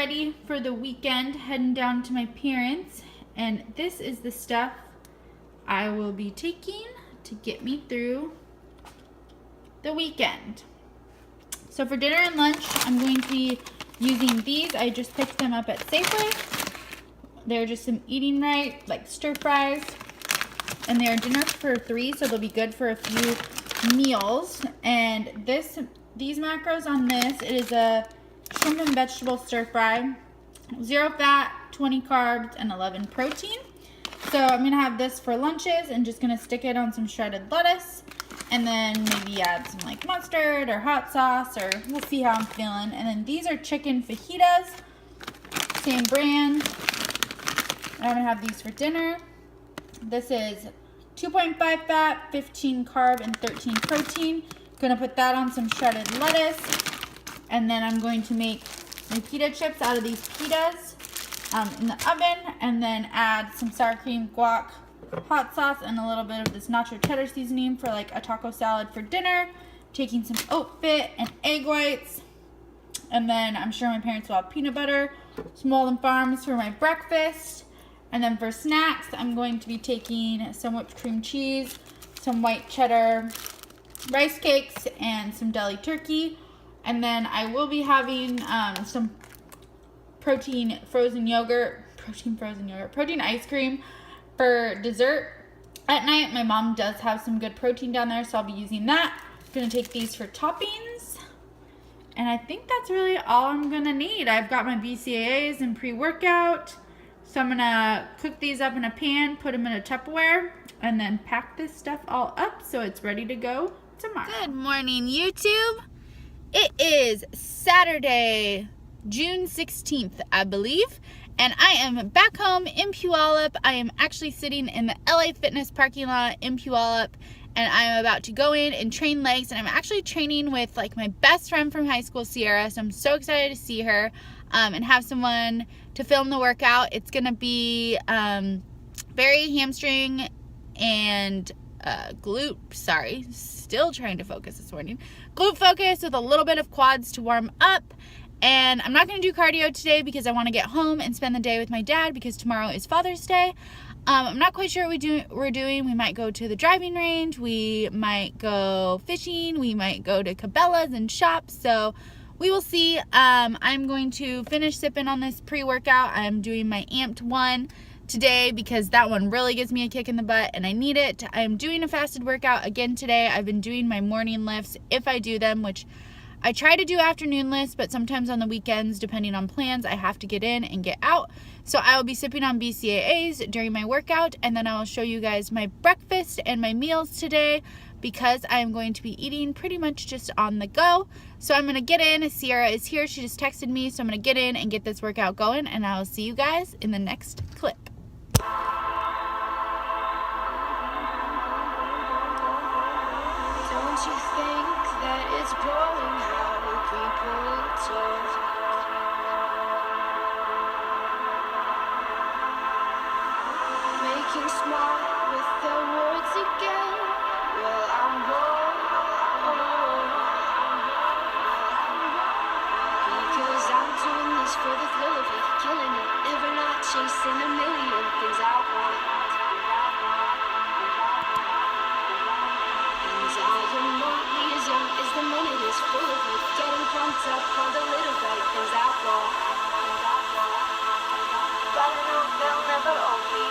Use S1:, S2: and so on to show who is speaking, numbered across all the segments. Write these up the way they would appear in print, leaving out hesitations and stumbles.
S1: ready for the weekend, heading down to my parents, and this is the stuff I will be taking to get me through the weekend. So for dinner and lunch, I'm going to be using these. I just picked them up at Safeway. They're just some eating right, like stir fries, and they're dinner for 3, so they'll be good for a few meals. And these macros on this, it is a shrimp and vegetable stir fry, 0 fat, 20 carbs, and 11 protein. So I'm gonna have this for lunches and just gonna stick it on some shredded lettuce, and then maybe add some like mustard or hot sauce, or we'll see how I'm feeling. And then these are chicken fajitas, same brand. I'm gonna have these for dinner. This is 2.5 fat, 15 carb, and 13 protein. Gonna put that on some shredded lettuce, and then I'm going to make my pita chips out of these pitas in the oven, and then add some sour cream, guac, hot sauce, and a little bit of this nacho cheddar seasoning for like a taco salad for dinner. Taking some oat bit and egg whites, and then I'm sure my parents will have peanut butter, some Walden Farms for my breakfast. And then for snacks, I'm going to be taking some whipped cream cheese, some white cheddar rice cakes, and some deli turkey. And then I will be having some protein ice cream for dessert at night. My mom does have some good protein down there, so I'll be using that. I'm gonna take these for toppings. And I think that's really all I'm gonna need. I've got my BCAAs and pre-workout. So I'm gonna cook these up in a pan, put them in a Tupperware, and then pack this stuff all up so it's ready to go tomorrow. Good morning, YouTube. It is Saturday, June 16th, I believe, and I am back home in Puyallup. I am actually sitting in the LA Fitness parking lot in Puyallup, and I'm about to go in and train legs, and I'm actually training with like my best friend from high school, Sierra, so I'm so excited to see her and have someone to film the workout. It's gonna be very hamstring and glute, still trying to focus this morning. Glute focus with a little bit of quads to warm up. And I'm not gonna do cardio today because I wanna get home and spend the day with my dad because tomorrow is Father's Day. I'm not quite sure what we're doing. We might go to the driving range, we might go fishing, we might go to Cabela's and shop, so we will see. I'm going to finish sipping on this pre-workout. I'm doing my amped one today because that one really gives me a kick in the butt and I need it. I'm doing a fasted workout again today. I've been doing my morning lifts if I do them, which I try to do afternoon lifts, but sometimes on the weekends, depending on plans, I have to get in and get out. So I will be sipping on BCAAs during my workout, and then I will show you guys my breakfast and my meals today because I am going to be eating pretty much just on the go. So I'm going to get in. Sierra is here. She just texted me, so I'm going to get in and get this workout going, and I will see you guys in the next clip.
S2: Don't you think that it's boring how people talk? Making smart with their words again. Well, I'm bored. Because I'm doing this for the thrill of it, killing it every night, chasing a million things I want. The minute is full of it, getting pumped up on the little bright things I want. But I know they'll never own me.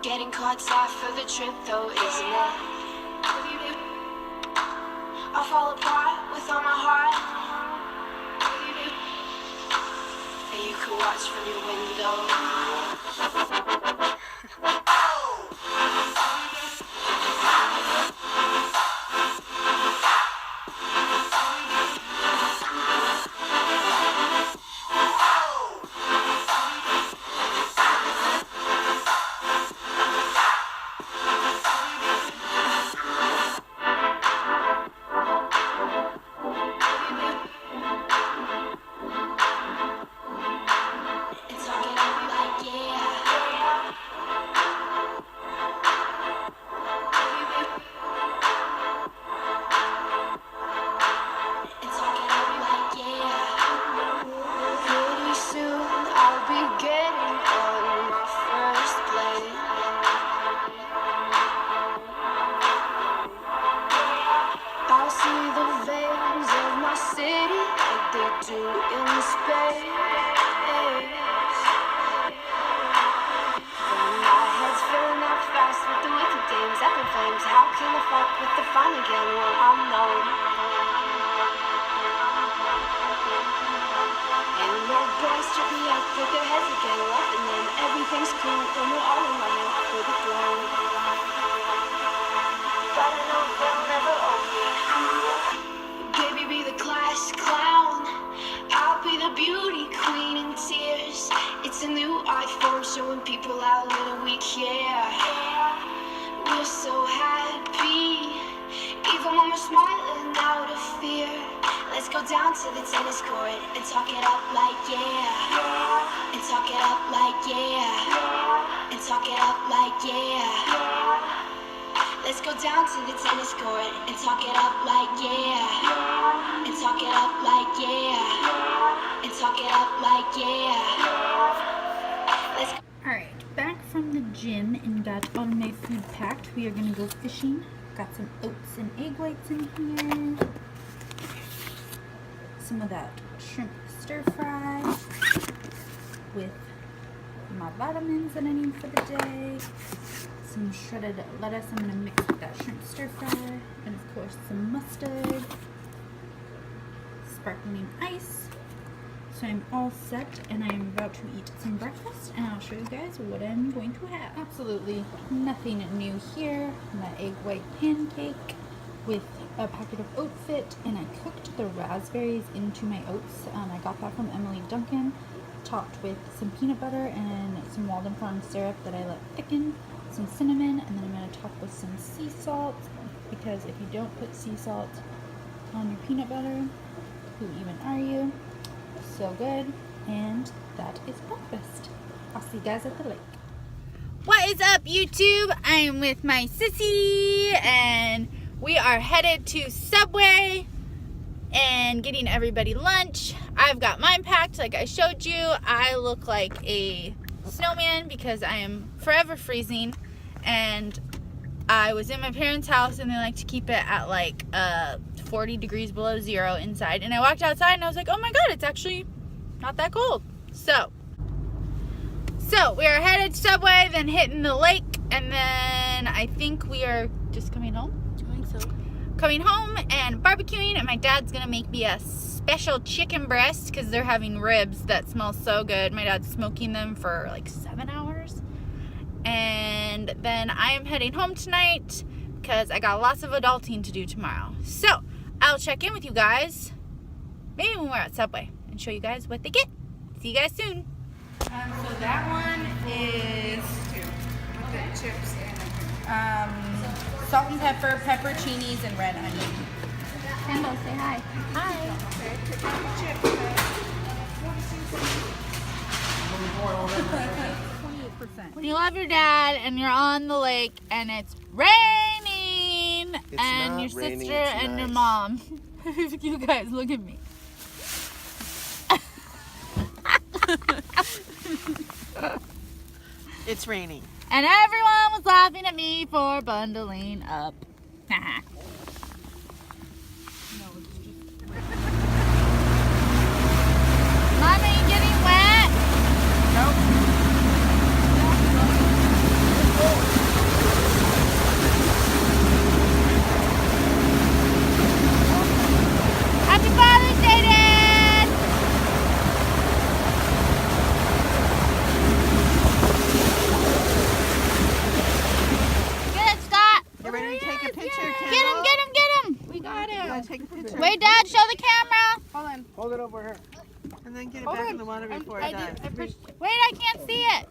S2: Getting caught off for the trip though, isn't it? I fall apart with all my heart. And you can watch from your window. How can I fuck with the fun again when I'm known? And more boys strip me up with their heads again, laughing and everything's cool when we're all in line for the throne. But I know they'll never own me. Baby, be the class clown. I'll be the beauty queen in tears. It's a new iPhone showing people how little we care. We're so happy, even when we're smiling out of fear. Let's go down to the tennis court and talk it up like yeah. And talk it up like yeah. And talk it up like yeah. Let's go down to the tennis court and talk it up like yeah. And talk it up like yeah. And talk it up like yeah. Let's go.
S1: Alright, back from the gym and got all my food packed. We are going to go fishing. Got some oats and egg whites in here. Some of that shrimp stir fry with my vitamins that I need for the day. Some shredded lettuce I'm going to mix with that shrimp stir fry. And of course some mustard. Sparkling ice. So I'm all set and I'm about to eat some breakfast and I'll show you guys what I'm going to have. Absolutely nothing new here. My egg white pancake with a packet of oat fit, and I cooked the raspberries into my oats. I got that from Emily Duncan, topped with some peanut butter and some Walden Farm syrup that I let thicken, some cinnamon, and then I'm going to top with some sea salt, because if you don't put sea salt on your peanut butter, who even are you? So good. And that is breakfast. I'll see you guys at the lake. What is up, YouTube? I am with my sissy and we are headed to Subway and getting everybody lunch. I've got mine packed like I showed you. I look like a snowman because I am forever freezing, and I was in my parents' house and they like to keep it at like 40 degrees below zero inside, and I walked outside and I was like, oh my god, it's actually not that cold. So we are headed to Subway, then hitting the lake, and then I think we are just coming home. I think so. Coming home and barbecuing, and my dad's gonna make me a special chicken breast because they're having ribs that smell so good. My dad's smoking them for like 7 hours. And then I am heading home tonight because I got lots of adulting to do tomorrow. So I'll check in with you guys maybe when we're at Subway and show you guys what they get. See you guys soon.
S3: So that one is with the chips and salt and pepper, pepperoncinis, and red onion.
S1: Kendall, say hi. Hi.
S3: Okay, pick up the chips. 28%.
S1: When you love your dad and you're on the lake and it's raining, and your
S4: raining,
S1: sister
S4: it's
S1: and your
S4: nice.
S1: mom, you guys look at me.
S4: It's raining.
S1: And everyone was laughing at me for bundling up. Mom, are you getting wet?
S4: Hold it over here.
S5: And then get it back in the water before it dies.
S1: Wait, I can't see it.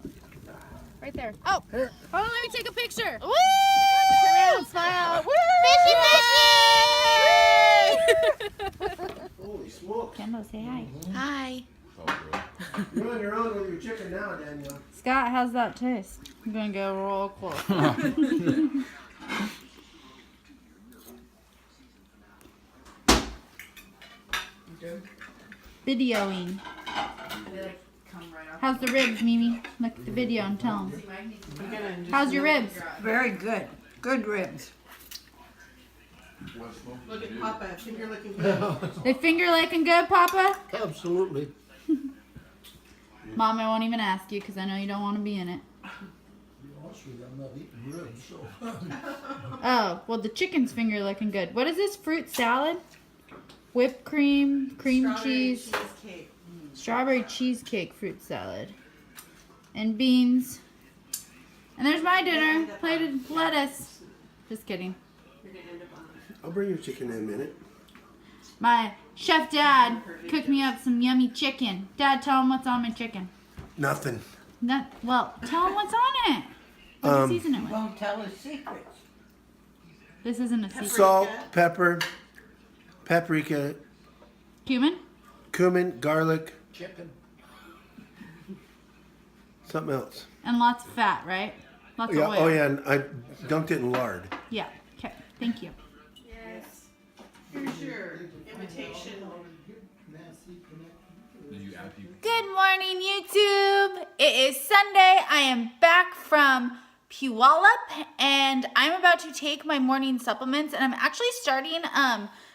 S1: Right there. Oh, hold on, let me take a picture. Woo!
S5: Turn around, smile. Woo!
S1: Fishy,
S4: Holy smokes.
S1: Kendall, say hi.
S3: Hi.
S4: You're on your own with your chicken now, Danielle.
S1: Scott, how's that taste? I'm gonna go real close. Videoing. How's the ribs, Mimi? Look at the video and tell them. How's your ribs?
S6: Very good. Good ribs.
S5: Look at Papa, finger looking good.
S1: They finger licking good, Papa?
S4: Absolutely.
S1: Mom, I won't even ask you because I know you don't want to be in it.
S4: Honestly, I'm not eating ribs, so.
S1: Oh, well, the chicken's finger looking good. What is this? Fruit salad? Whipped cream, cream cheese,
S5: Cheesecake.
S1: strawberry cheesecake fruit salad, and beans. And there's my dinner, plated lettuce. Just kidding.
S4: I'll bring your chicken in a minute.
S1: My chef dad cooked me up some yummy chicken. Dad, tell him what's on my chicken.
S4: Nothing.
S1: Well, tell him what's on it. What to season it with.
S6: Won't tell us secrets.
S1: This isn't a secret.
S4: Salt, pepper, paprika,
S1: Cumin?
S4: cumin, garlic, chicken. Something else.
S1: And lots of fat, right? Lots
S4: Yeah.
S1: of oil.
S4: Oh yeah, and I dunked it in lard.
S1: Yeah. Okay. Thank you.
S5: Yes. Here's your invitation.
S1: Good morning, YouTube. It is Sunday. I am back from Puyallup, and I'm about to take my morning supplements, and I'm actually starting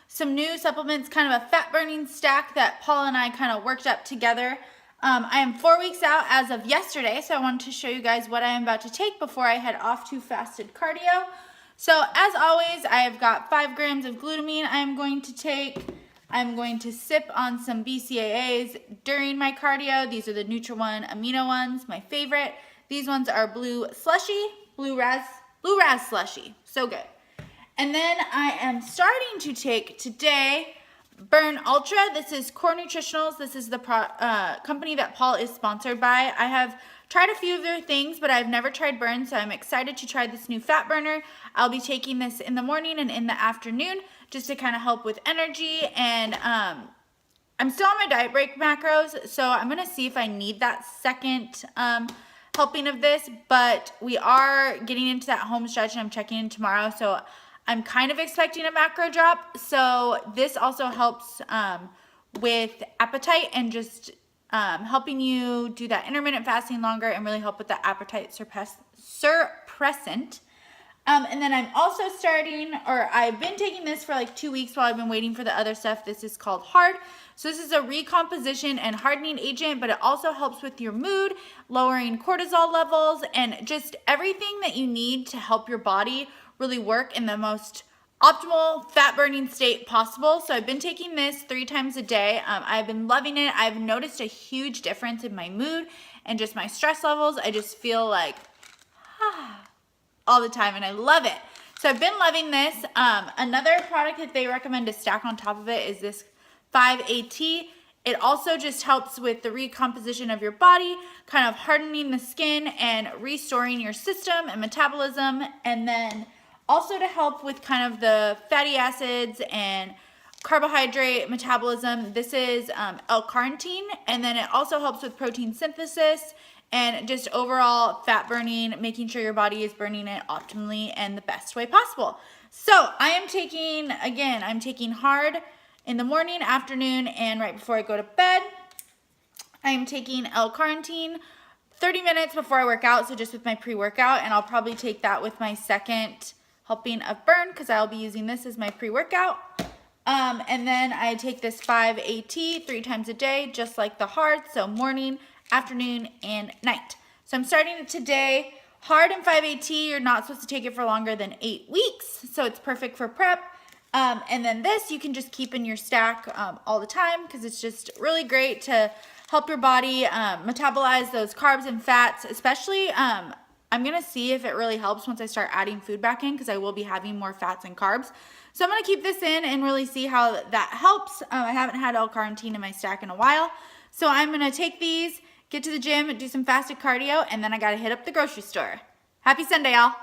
S1: some new supplements, kind of a fat burning stack that Paul and I kind of worked up together. I am 4 weeks out as of yesterday, so I wanted to show you guys what I am about to take before I head off to fasted cardio. So as always, I have got 5 grams of glutamine I am going to take. I'm going to sip on some BCAAs during my cardio. These are the Nutri-One amino ones, my favorite. These ones are blue slushy, blue raz slushy, so good. And then I am starting to take today Burn Ultra. This is Core Nutritionals. This is the company that Paul is sponsored by. I have tried a few of their things, but I've never tried Burn, so I'm excited to try this new fat burner. I'll be taking this in the morning and in the afternoon just to kind of help with energy. And I'm still on my diet break macros, so I'm going to see if I need that second helping of this, but we are getting into that home stretch and I'm checking in tomorrow, so I'm kind of expecting a macro drop. So this also helps with appetite and just helping you do that intermittent fasting longer and really help with the appetite suppressant. And then I'm also starting, or I've been taking this for like 2 weeks while I've been waiting for the other stuff. This is called Hard. So this is a recomposition and hardening agent, but it also helps with your mood, lowering cortisol levels, and just everything that you need to help your body really work in the most optimal fat burning state possible. So I've been taking this 3 times a day. I've been loving it. I've noticed a huge difference in my mood and just my stress levels. I just feel like all the time, and I love it. So I've been loving this. Another product that they recommend to stack on top of it is this 5AT. It also just helps with the recomposition of your body, kind of hardening the skin and restoring your system and metabolism, and then also to help with kind of the fatty acids and carbohydrate metabolism. This is L-carnitine, and then it also helps with protein synthesis and just overall fat burning, making sure your body is burning it optimally and the best way possible. So I am taking, again, I'm taking Hard in the morning, afternoon, and right before I go to bed. I am taking L-carnitine 30 minutes before I work out, so just with my pre-workout, and I'll probably take that with my second helping of Burn because I'll be using this as my pre-workout. And then I take this 5AT 3 times a day, just like the Hard, so morning, afternoon, and night. So I'm starting it today. Hard and 5AT, you're not supposed to take it for longer than 8 weeks, so it's perfect for prep. And then this you can just keep in your stack all the time because it's just really great to help your body metabolize those carbs and fats, especially I'm going to see if it really helps once I start adding food back in, because I will be having more fats and carbs. So I'm going to keep this in and really see how that helps. I haven't had L-carnitine in my stack in a while. So I'm going to take these, get to the gym, do some fasted cardio, and then I got to hit up the grocery store. Happy Sunday, y'all.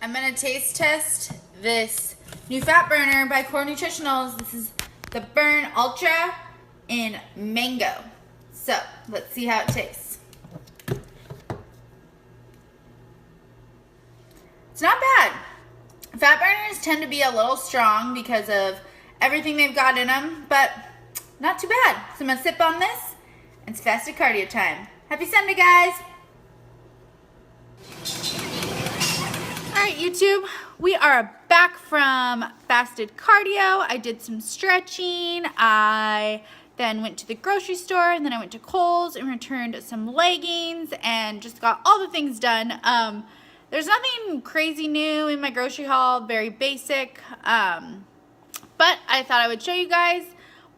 S1: I'm going to taste test this new fat burner by Core Nutritionals. This is the Burn Ultra in mango. So let's see how it tastes. It's not bad. Fat burners tend to be a little strong because of everything they've got in them, but not too bad. So I'm gonna sip on this, and it's fasted cardio time. Happy Sunday, guys. All right, YouTube, we are back from fasted cardio. I did some stretching. I then went to the grocery store, and then I went to Kohl's and returned some leggings and just got all the things done. There's nothing crazy new in my grocery haul, very basic, but I thought I would show you guys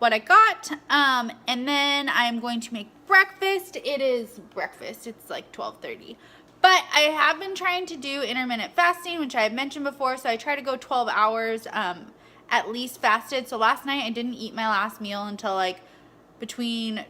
S1: what I got, and then I'm going to make breakfast. It is breakfast, it's like 12:30, but I have been trying to do intermittent fasting, which I had mentioned before, so I try to go 12 hours at least fasted. So last night I didn't eat my last meal until like between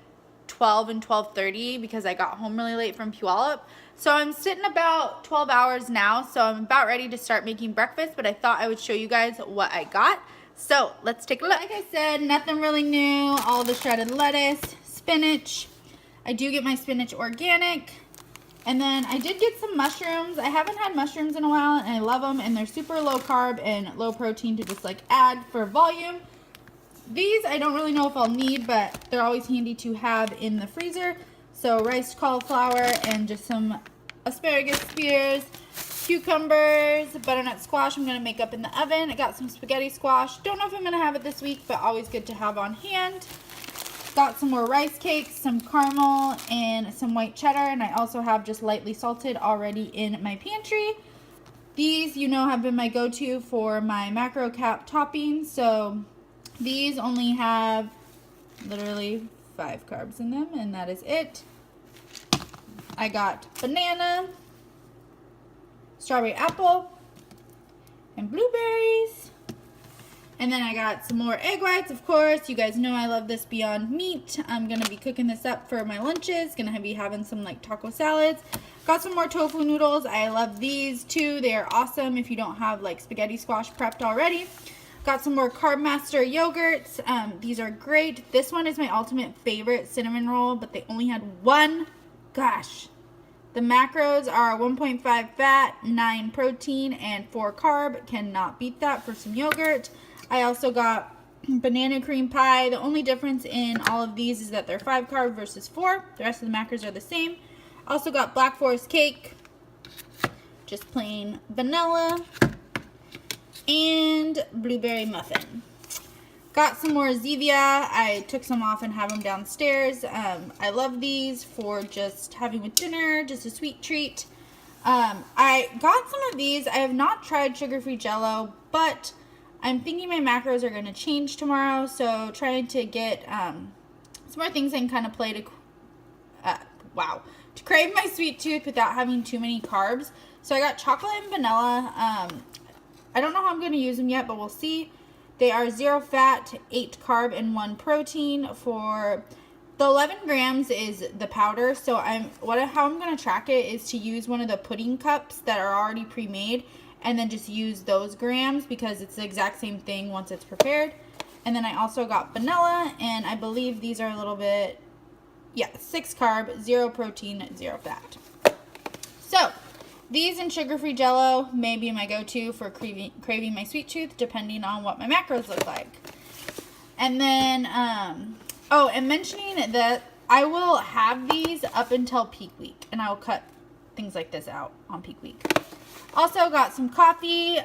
S1: 12 and 12:30 because I got home really late from Puyallup. So I'm sitting about 12 hours now, so I'm about ready to start making breakfast, but I thought I would show you guys what I got. So let's take a look. Like I said, nothing really new. All the shredded lettuce, spinach. I do get my spinach organic. And then I did get some mushrooms. I haven't had mushrooms in a while, and I love them, and they're super low carb and low protein to just like add for volume. These I don't really know if I'll need, but they're always handy to have in the freezer. So riced cauliflower and just some asparagus spears, cucumbers, butternut squash I'm going to make up in the oven. I got some spaghetti squash. Don't know if I'm going to have it this week, but always good to have on hand. Got some more rice cakes, some caramel, and some white cheddar. And I also have just lightly salted already in my pantry. These, you know, have been my go-to for my macro cap toppings. So these only have literally 5 carbs in them, and that is it. I got banana, strawberry apple, and blueberries. And then I got some more egg whites, of course. You guys know I love this Beyond Meat. I'm going to be cooking this up for my lunches. Going to be having some like taco salads. Got some more tofu noodles. I love these too. They are awesome if you don't have like spaghetti squash prepped already. Got some more Carb Master yogurts. These are great. This one is my ultimate favorite cinnamon roll, but they only had one. Gosh. The macros are 1.5 fat, 9 protein, and 4 carb. Cannot beat that for some yogurt. I also got banana cream pie. The only difference in all of these is that they're 5 carb versus 4. The rest of the macros are the same. Also got Black Forest cake. Just plain vanilla. And blueberry muffin. Got some more Zevia. I took some off and have them downstairs. I love these for just having with dinner, just a sweet treat. I got some of these. I have not tried sugar-free Jell-O, but I'm thinking my macros are going to change tomorrow. So trying to get some more things I can kind of play to crave my sweet tooth without having too many carbs. So I got chocolate and vanilla. I don't know how I'm going to use them yet, but we'll see. They are 0 fat, 8 carb, and 1 protein. For the 11 grams is the powder. So how I'm going to track it is to use one of the pudding cups that are already pre-made, and then just use those grams because it's the exact same thing once it's prepared. And then I also got vanilla, and I believe these are a little bit, 6 carb, 0 protein, 0 fat. So these and sugar-free Jell-O may be my go-to for craving my sweet tooth, depending on what my macros look like. And then, and mentioning that I will have these up until peak week, and I will cut things like this out on peak week. Also got some coffee.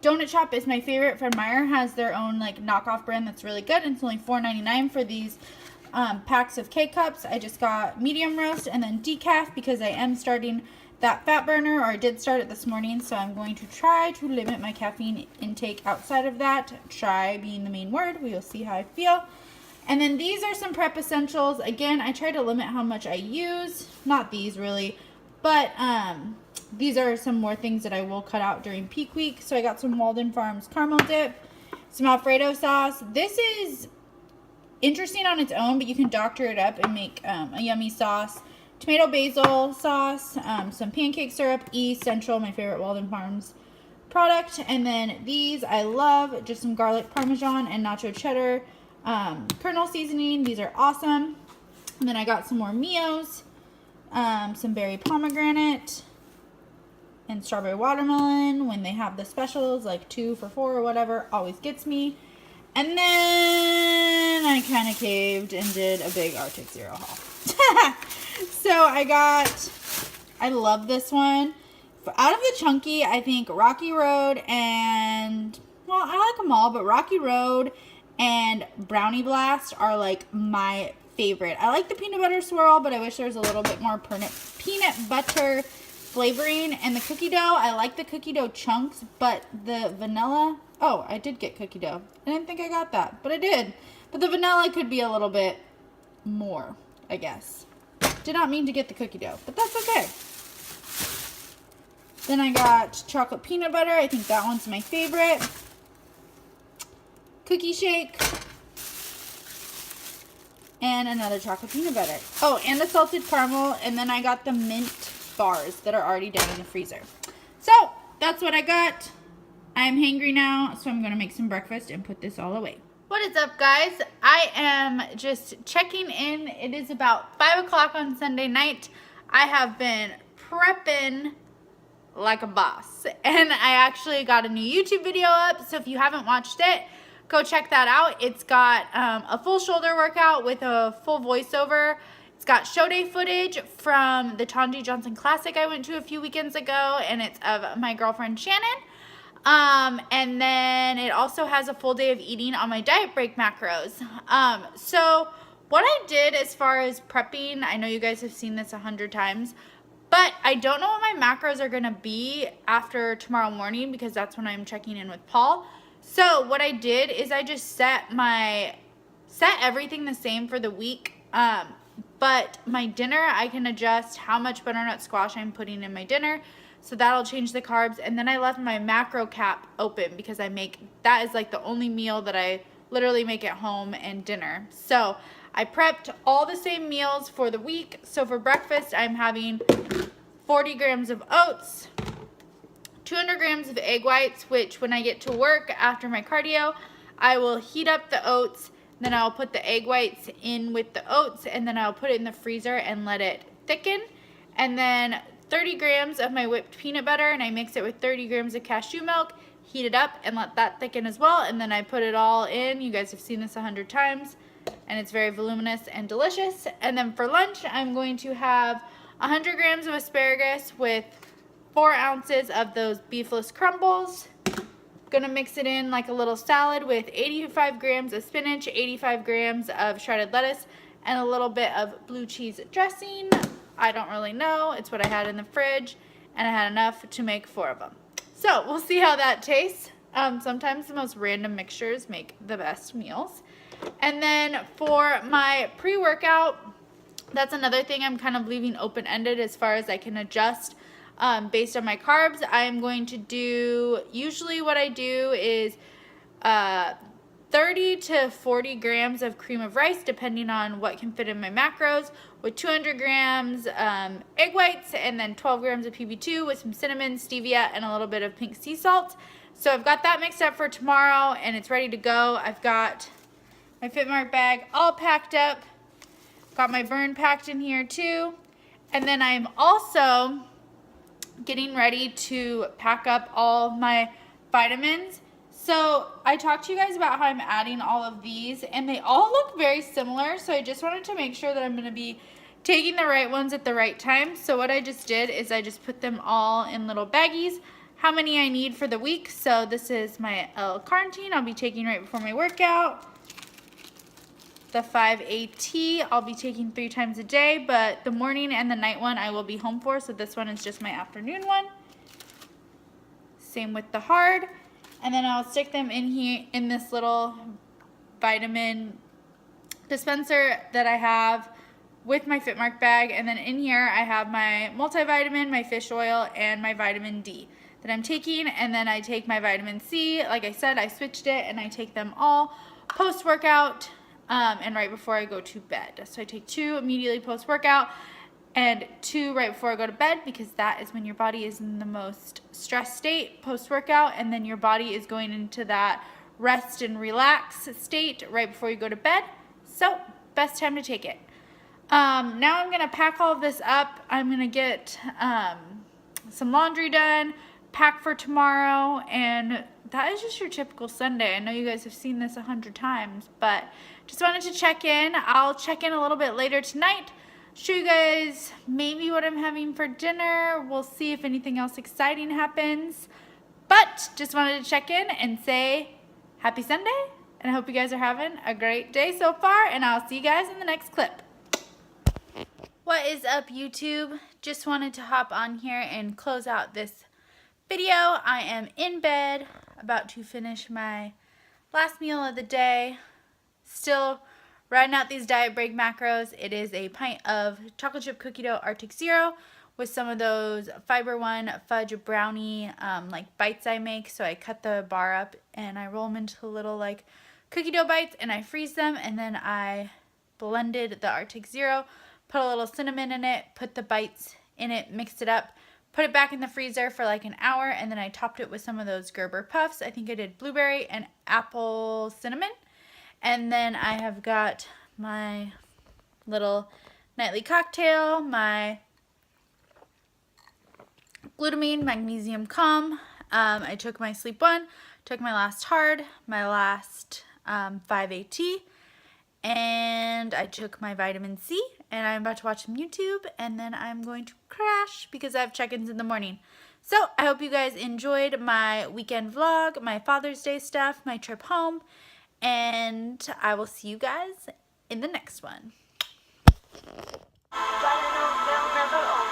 S1: Donut Shop is my favorite. Fred Meyer has their own like knockoff brand that's really good, and it's only $4.99 for these packs of K-Cups. I just got medium roast and then decaf because I am starting that fat burner, or I did start it this morning, so I'm going to try to limit my caffeine intake outside of that. Try being the main word. We will see how I feel. And then these are some prep essentials. Again, I try to limit how much I use. Not these really, But these are some more things that I will cut out during peak week. So I got some Walden Farms caramel dip, some Alfredo sauce. This is interesting on its own, but you can doctor it up and make a yummy sauce. Tomato basil sauce, some pancake syrup, Central, my favorite Walden Farms product. And then these I love, just some garlic parmesan and nacho cheddar kernel seasoning. These are awesome. And then I got some more Mios, some berry pomegranate, and strawberry watermelon when they have the specials, like 2 for $4 or whatever, always gets me. And then I kind of caved and did a big Arctic Zero haul. So I love this one. Out of the chunky, I think Rocky Road and, well, I like them all, but Rocky Road and Brownie Blast are like my favorite. I like the peanut butter swirl, but I wish there was a little bit more peanut butter flavoring. And the cookie dough, I like the cookie dough chunks, but the vanilla, oh, I did get cookie dough. I didn't think I got that, but I did. But the vanilla could be a little bit more, I guess. Did not mean to get the cookie dough, but that's okay. Then I got chocolate peanut butter. I think that one's my favorite. Cookie shake. And another chocolate peanut butter. Oh, and the salted caramel. And then I got the mint bars that are already down in the freezer. So, that's what I got. I'm hangry now, so I'm going to make some breakfast and put this all away. What is up, guys? I am just checking in. It is about 5 o'clock on Sunday night. I have been prepping like a boss. And I actually got a new YouTube video up, so if you haven't watched it, go check that out. It's got a full shoulder workout with a full voiceover. It's got show day footage from the Tonji Johnson Classic I went to a few weekends ago, and it's of my girlfriend Shannon. And then it also has a full day of eating on my diet break macros. So what I did as far as prepping, I know you guys have seen this 100 times, but I don't know what my macros are going to be after tomorrow morning because that's when I'm checking in with Paul. So what I did is I just set everything the same for the week. But my dinner, I can adjust how much butternut squash I'm putting in my dinner. So that'll change the carbs. And then I left my macro cap open because that is like the only meal that I literally make at home and dinner. So I prepped all the same meals for the week. So for breakfast, I'm having 40 grams of oats, 200 grams of egg whites, which when I get to work after my cardio, I will heat up the oats. Then I'll put the egg whites in with the oats, and then I'll put it in the freezer and let it thicken. And then 30 grams of my whipped peanut butter, and I mix it with 30 grams of cashew milk, heat it up, and let that thicken as well. And then I put it all in. You guys have seen this 100 times, and it's very voluminous and delicious. And then for lunch, I'm going to have 100 grams of asparagus with 4 ounces of those beefless crumbles. Gonna mix it in like a little salad with 85 grams of spinach, 85 grams of shredded lettuce, and a little bit of blue cheese dressing. I don't really know. It's what I had in the fridge, and I had enough to make 4 of them. So we'll see how that tastes. Sometimes the most random mixtures make the best meals. And then for my pre-workout, that's another thing I'm kind of leaving open-ended as far as I can adjust based on my carbs. I'm going to do, usually what I do is 30 to 40 grams of cream of rice, depending on what can fit in my macros, with 200 grams egg whites, and then 12 grams of PB2 with some cinnamon, stevia, and a little bit of pink sea salt. So I've got that mixed up for tomorrow, and it's ready to go. I've got my FitMart bag all packed up. Got my Burn packed in here too. And then I'm also getting ready to pack up all my vitamins. So I talked to you guys about how I'm adding all of these, and they all look very similar. So I just wanted to make sure that I'm going to be taking the right ones at the right time. So what I just did is I just put them all in little baggies, how many I need for the week. So this is my L-carnitine I'll be taking right before my workout. The 5-AT I'll be taking 3 times a day, but the morning and the night one I will be home for, so this one is just my afternoon one. Same with the hard. And then I'll stick them in here in this little vitamin dispenser that I have with my Fitmark bag. And then in here I have my multivitamin, my fish oil, and my vitamin D that I'm taking. And then I take my vitamin C. Like I said, I switched it, and I take them all post-workout and right before I go to bed. So I take 2 immediately post-workout and 2 right before I go to bed, because that is when your body is in the most stress state post-workout, and then your body is going into that rest and relax state right before you go to bed. So best time to take it. Now I'm gonna pack all of this up. I'm gonna get some laundry done, pack for tomorrow, and that is just your typical Sunday. I know you guys have seen this 100 times, but just wanted to check in. I'll check in a little bit later tonight, show you guys maybe what I'm having for dinner. We'll see if anything else exciting happens, but just wanted to check in and say happy Sunday, and I hope you guys are having a great day so far, and I'll see you guys in the next clip. What is up, YouTube? Just wanted to hop on here and close out this video. I am in bed, about to finish my last meal of the day. Still riding out these diet break macros. It is a pint of chocolate chip cookie dough Arctic Zero with some of those Fiber One fudge brownie like bites I make. So I cut the bar up and I roll them into little like cookie dough bites, and I freeze them, and then I blended the Arctic Zero, put a little cinnamon in it, put the bites in it, mixed it up, put it back in the freezer for like an hour, and then I topped it with some of those Gerber puffs. I think I did blueberry and apple cinnamon. And then I have got my little nightly cocktail, my glutamine magnesium calm. I took my sleep one, took my last hard, my last 5AT, and I took my vitamin C, and I'm about to watch some YouTube, and then I'm going to crash because I have check-ins in the morning. So I hope you guys enjoyed my weekend vlog, my Father's Day stuff, my trip home, and I will see you guys in the next one.
S2: But I know they'll never